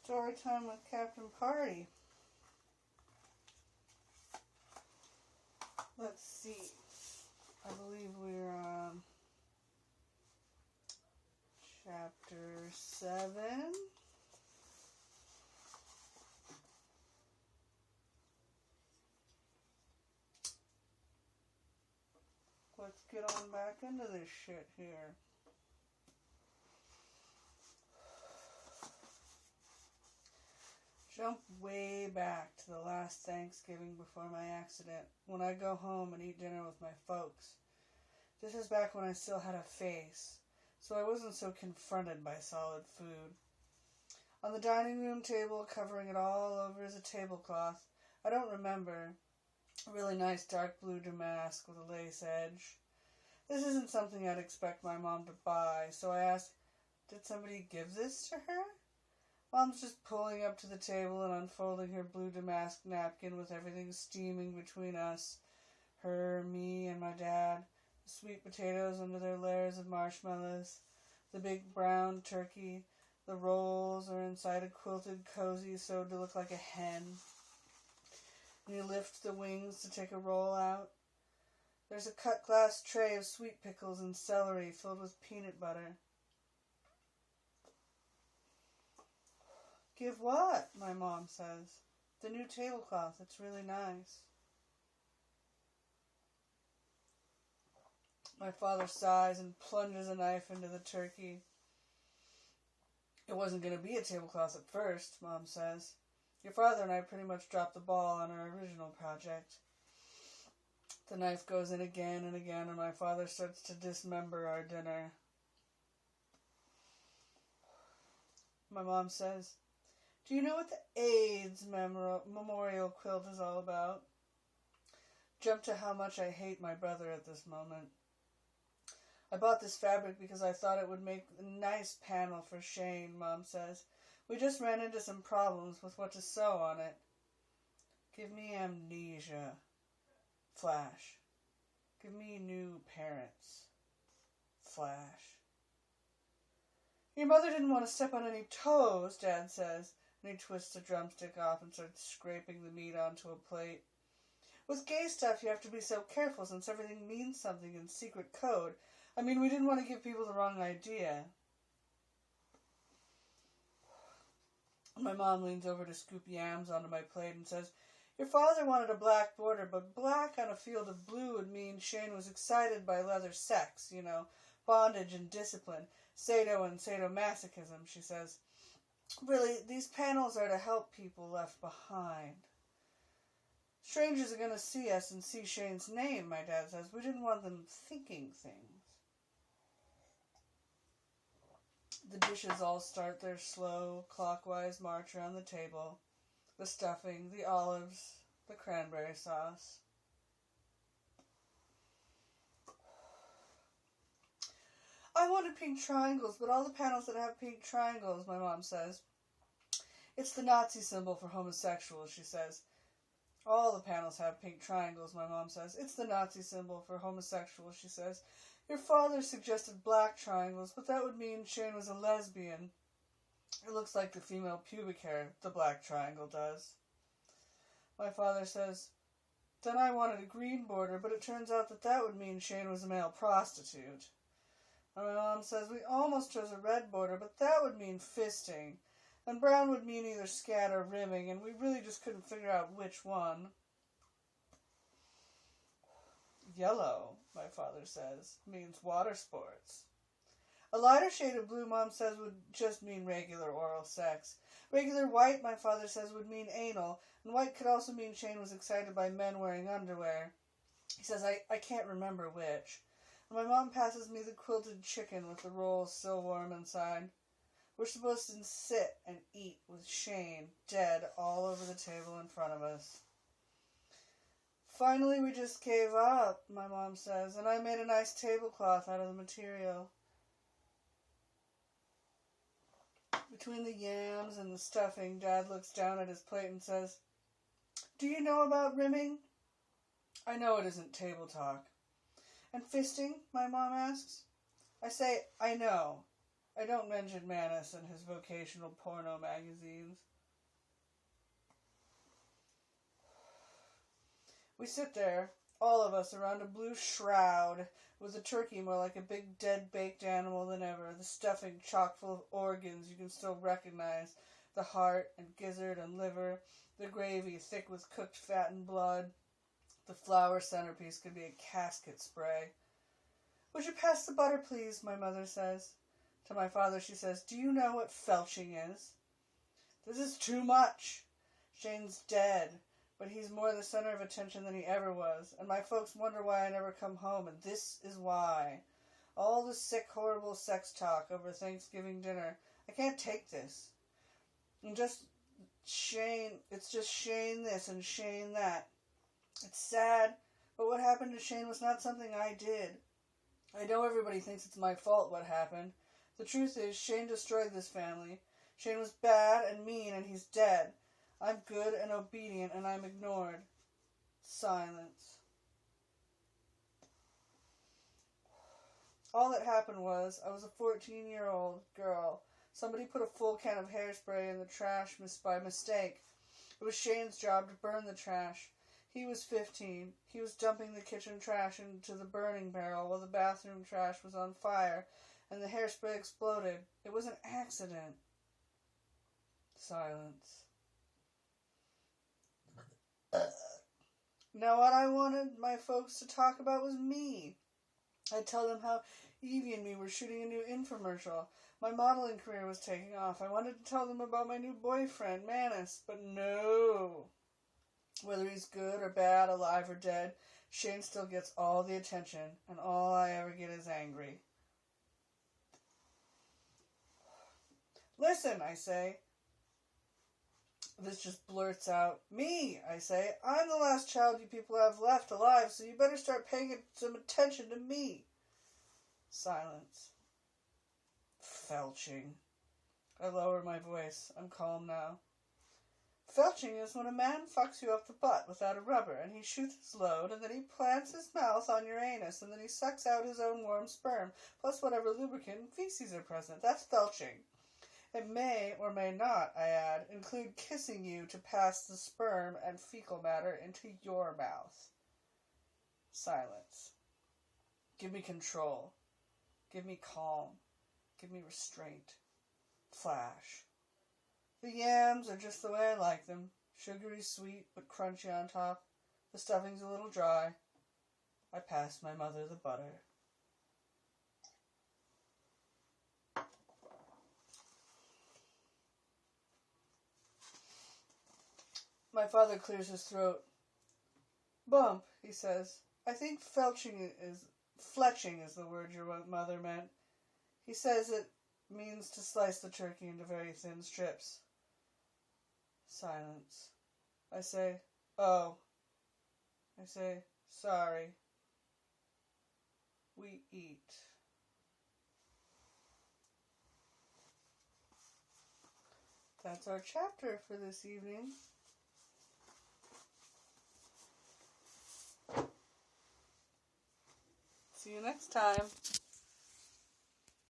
Story time with Captain Party. Let's see. I believe we're on chapter 7. Let's get on back into this shit here. Jump way back to the last Thanksgiving before my accident, when I go home and eat dinner with my folks. This is back when I still had a face, so I wasn't so confronted by solid food. On the dining room table, covering it all over, is a tablecloth. I don't remember. A really nice dark blue damask with a lace edge. This isn't something I'd expect my mom to buy, so I asked, did somebody give this to her? Mom's just pulling up to the table and unfolding her blue damask napkin with everything steaming between us. Her, me, and my dad. The sweet potatoes under their layers of marshmallows. The big brown turkey. The rolls are inside a quilted cozy sewed to look like a hen. And you lift the wings to take a roll out. There's a cut glass tray of sweet pickles and celery filled with peanut butter. Give what? My mom says. The new tablecloth. It's really nice. My father sighs and plunges a knife into the turkey. It wasn't going to be a tablecloth at first, Mom says. Your father and I pretty much dropped the ball on our original project. The knife goes in again and again, and my father starts to dismember our dinner. My mom says, do you know what the AIDS memorial quilt is all about? Jump to how much I hate my brother at this moment. I bought this fabric because I thought it would make a nice panel for Shane, Mom says. We just ran into some problems with what to sew on it. Give me amnesia. Flash. Give me new parents. Flash. Your mother didn't want to step on any toes, Dad says, and he twists a drumstick off and starts scraping the meat onto a plate. With gay stuff, you have to be so careful since everything means something in secret code. I mean, we didn't want to give people the wrong idea. My mom leans over to scoop yams onto my plate and says, your father wanted a black border, but black on a field of blue would mean Shane was excited by leather sex, bondage and discipline, sado and sadomasochism, she says. Really, these panels are to help people left behind. Strangers are going to see us and see Shane's name, my dad says. We didn't want them thinking things. The dishes all start their slow, clockwise march around the table. The stuffing, the olives, the cranberry sauce. I wanted pink triangles, but all the panels that have pink triangles, my mom says. It's the Nazi symbol for homosexuals, she says. All the panels have pink triangles, my mom says. It's the Nazi symbol for homosexuals, she says. Your father suggested black triangles, but that would mean Shane was a lesbian. It looks like the female pubic hair, the black triangle does. My father says, then I wanted a green border, but it turns out that would mean Shane was a male prostitute. And my mom says, we almost chose a red border, but that would mean fisting. And brown would mean either scat or rimming, and we really just couldn't figure out which one. Yellow, my father says, means water sports. A lighter shade of blue, Mom says, would just mean regular oral sex. Regular white, my father says, would mean anal, and white could also mean Shane was excited by men wearing underwear. He says, I can't remember which. And my mom passes me the quilted chicken with the rolls still warm inside. We're supposed to sit and eat with Shane dead all over the table in front of us. Finally, we just gave up, my mom says, and I made a nice tablecloth out of the material. Between the yams and the stuffing, Dad looks down at his plate and says, do you know about rimming? I know it isn't table talk. And fisting, my mom asks. I say, I know. I don't mention Manus and his vocational porno magazines. We sit there, all of us, around a blue shroud, with the turkey more like a big dead baked animal than ever, the stuffing chock full of organs you can still recognize, the heart and gizzard and liver, the gravy thick with cooked fat and blood. The flour centerpiece could be a casket spray. "Would you pass the butter, please?" my mother says. To my father she says, "Do you know what feltching is?" This is too much. Shane's dead, but he's more the center of attention than he ever was, and my folks wonder why I never come home, and this is why. All the sick, horrible sex talk over Thanksgiving dinner. I can't take this. And just Shane, it's just Shane this and Shane that. It's sad, but what happened to Shane was not something I did. I know everybody thinks it's my fault what happened. The truth is, Shane destroyed this family. Shane was bad and mean, and he's dead. I'm good and obedient, and I'm ignored. Silence. All that happened was, I was a 14-year-old girl. Somebody put a full can of hairspray in the trash by mistake. It was Shane's job to burn the trash. He was 15. He was dumping the kitchen trash into the burning barrel while the bathroom trash was on fire, and the hairspray exploded. It was an accident. Silence. Now what I wanted my folks to talk about was me. I'd tell them how Evie and me were shooting a new infomercial. My modeling career was taking off. I wanted to tell them about my new boyfriend, Manus, but no. Whether he's good or bad, alive or dead, Shane still gets all the attention, and all I ever get is angry. Listen, I say. This just blurts out. Me, I say. I'm the last child you people have left alive, so you better start paying some attention to me. Silence. Feltching. I lower my voice. I'm calm now. Feltching is when a man fucks you up the butt without a rubber, and he shoots his load, and then he plants his mouth on your anus, and then he sucks out his own warm sperm, plus whatever lubricant and feces are present. That's feltching. It may, or may not, I add, include kissing you to pass the sperm and fecal matter into your mouth. Silence. Give me control. Give me calm. Give me restraint. Flash. The yams are just the way I like them. Sugary sweet, but crunchy on top. The stuffing's a little dry. I pass my mother the butter. My father clears his throat. Bump, he says. I think fletching is the word your mother meant. He says it means to slice the turkey into very thin strips. Silence. I say, oh. I say, sorry. We eat. That's our chapter for this evening. See you next time.